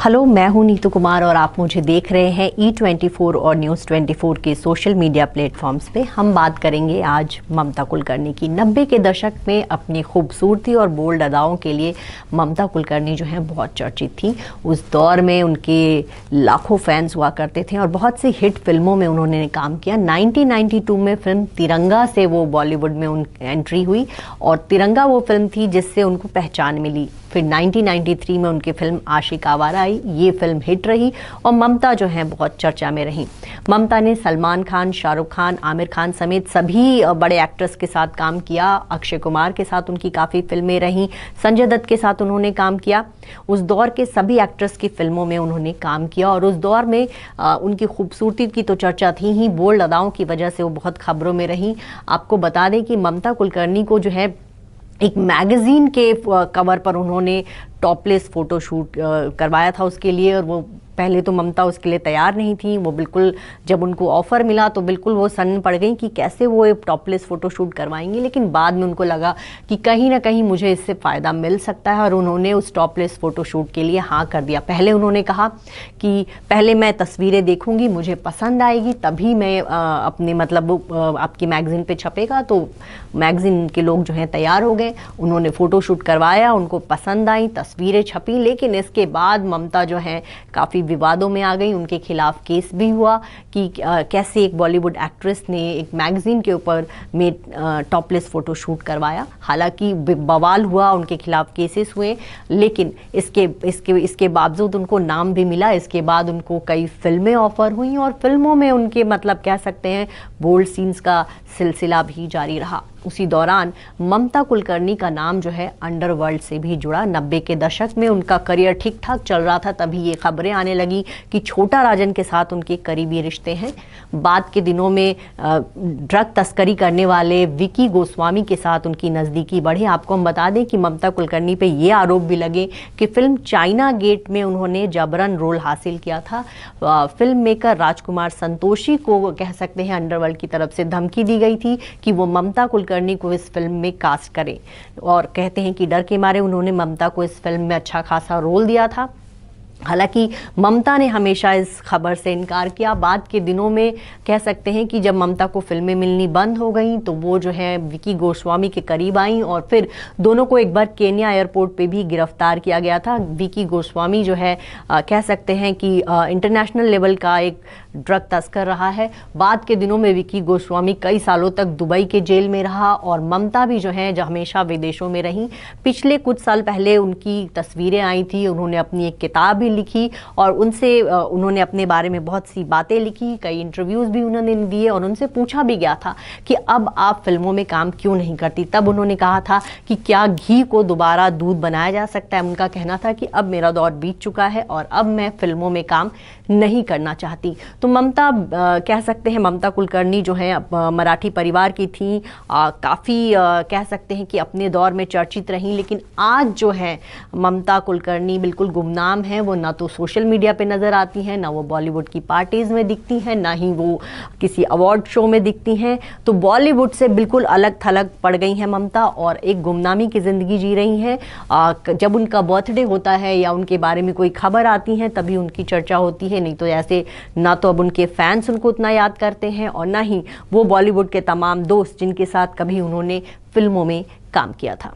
Hello, मैं हूं नीतू कुमार और आप मुझे देख रहे हैं E24 और News24 के सोशल मीडिया प्लेटफॉर्म्स पे। हम बात करेंगे आज ममता कुलकर्णी की। 90 के दशक में अपनी खूबसूरती और बोल्ड अदाओं के लिए ममता कुलकर्णी जो है बहुत चर्चित थी। उस दौर में उनके लाखों फैंस हुआ करते थे और बहुत सी हिट फिल्मों में उन्होंने काम किया। 1992 में फिल्म तिरंगा से वो बॉलीवुड में एंट्री हुई और तिरंगा वो फिल्म थी जिससे उनको पहचान मिली। फिर 1993 में उनकी फिल्म आशिक आवारा आई। ये फिल्म हिट रही और ममता जो है बहुत चर्चा में रही। ममता ने सलमान खान, शाहरुख खान, आमिर खान समेत सभी बड़े एक्टर्स के साथ काम किया। अक्षय कुमार के साथ उनकी काफ़ी फिल्में रहीं। संजय दत्त के साथ उन्होंने काम किया। उस दौर के सभी एक्टर्स की फिल्मों में उन्होंने काम किया और उस दौर में उनकी खूबसूरती की तो चर्चा थी ही, बोल्ड अदाओं की वजह से वो बहुत खबरों में रहीं। आपको बता दें कि ममता कुलकर्णी को जो है एक मैगजीन के कवर पर उन्होंने टॉपलेस फोटो शूट करवाया था उसके लिए। और वो पहले तो ममता उसके लिए तैयार नहीं थी। वो बिल्कुल, जब उनको ऑफ़र मिला तो बिल्कुल वो सन्न पड़ गई कि कैसे वो एक टॉपलेस फ़ोटो शूट करवाएंगी। लेकिन बाद में उनको लगा कि कहीं ना कहीं मुझे इससे फ़ायदा मिल सकता है और उन्होंने उस टॉपलेस फ़ोटो शूट के लिए हाँ कर दिया। पहले उन्होंने कहा कि पहले मैं तस्वीरें देखूंगी, मुझे पसंद आएगी तभी मैं अपने आपकी मैगज़ीन पे छपेगा। तो मैगज़ीन के लोग जो हैं तैयार हो गए, उन्होंने फ़ोटो शूट करवाया, उनको पसंद आई, तस्वीरें छपी। लेकिन इसके बाद ममता जो है काफ़ी विवादों में आ गई। उनके खिलाफ केस भी हुआ कि कैसे एक बॉलीवुड एक्ट्रेस ने एक मैगजीन के ऊपर में टॉपलेस फोटो शूट करवाया। हालांकि बवाल हुआ, उनके खिलाफ केसेस हुए, लेकिन इसके बावजूद उनको नाम भी मिला। इसके बाद उनको कई फिल्में ऑफर हुई और फिल्मों में उनके कह सकते हैं बोल्ड सीन्स का सिलसिला भी जारी रहा। उसी दौरान ममता कुलकर्णी का नाम जो है अंडरवर्ल्ड से भी जुड़ा। 90 के दशक में उनका करियर ठीक ठाक चल रहा था, तभी ये खबरें आने लगी कि छोटा राजन के साथ उनके करीबी रिश्ते हैं। बाद के दिनों में ड्रग तस्करी करने वाले विकी गोस्वामी के साथ उनकी नज़दीकी बढ़ी। आपको हम बता दें कि ममता कुलकर्णी पे ये आरोप भी लगे कि फिल्म चाइना गेट में उन्होंने जबरन रोल हासिल किया था। फिल्म मेकर राजकुमार संतोषी को कह सकते हैं अंडरवर्ल्ड की तरफ से धमकी दी गई थी कि वो ममता कुलकर्णी को इस फिल्म में कास्ट करें और कहते हैं कि डर के मारे उन्होंने ममता को इस फिल्म में अच्छा खासा रोल दिया था। हालांकि ममता ने हमेशा इस खबर से इनकार किया। बाद के दिनों में कह सकते हैं कि जब ममता को फिल्में मिलनी बंद हो गई तो वो जो है विकी गोस्वामी के करीब आई और फिर दोनों को एक बार केन्या एयरपोर्ट पे भी गिरफ्तार किया गया था। विकी गोस्वामी जो है कह सकते हैं कि इंटरनेशनल लेवल का एक ड्रग तस्कर रहा है। बाद के दिनों में विकी गोस्वामी कई सालों तक दुबई के जेल में रहा और ममता भी जो है हमेशा विदेशों में रहीं। पिछले कुछ साल पहले उनकी तस्वीरें आई थी, उन्होंने अपनी एक किताब लिखी और उन्होंने अपने बारे में बहुत सी बातें लिखी, कई इंटरव्यूज भी उन्होंने दिए और उनसे पूछा भी गया था कि अब आप फिल्मों में काम क्यों नहीं करती। तब उन्होंने कहा था कि क्या घी को दोबारा दूध बनाया जा सकता है। उनका कहना था कि अब मेरा दौर बीत चुका है और अब मैं फिल्मों में काम नहीं करना चाहती। तो ममता कह सकते हैं ममता कुलकर्णी जो है मराठी परिवार की थी, काफ़ी कह सकते हैं कि अपने दौर में चर्चित रहीं। लेकिन आज जो है ममता कुलकर्णी बिल्कुल गुमनाम है। वो ना तो सोशल मीडिया पे नज़र आती हैं, ना वो बॉलीवुड की पार्टीज़ में दिखती हैं, ना ही वो किसी अवार्ड शो में दिखती हैं। तो बॉलीवुड से बिल्कुल अलग थलग पड़ गई हैं ममता और एक गुमनामी की ज़िंदगी जी रही हैं। जब उनका बर्थडे होता है या उनके बारे में कोई खबर आती है तभी उनकी चर्चा होती है, नहीं तो ऐसे ना तो अब उनके फैंस उनको उतना याद करते हैं और ना ही वो बॉलीवुड के तमाम दोस्त जिनके साथ कभी उन्होंने फिल्मों में काम किया था।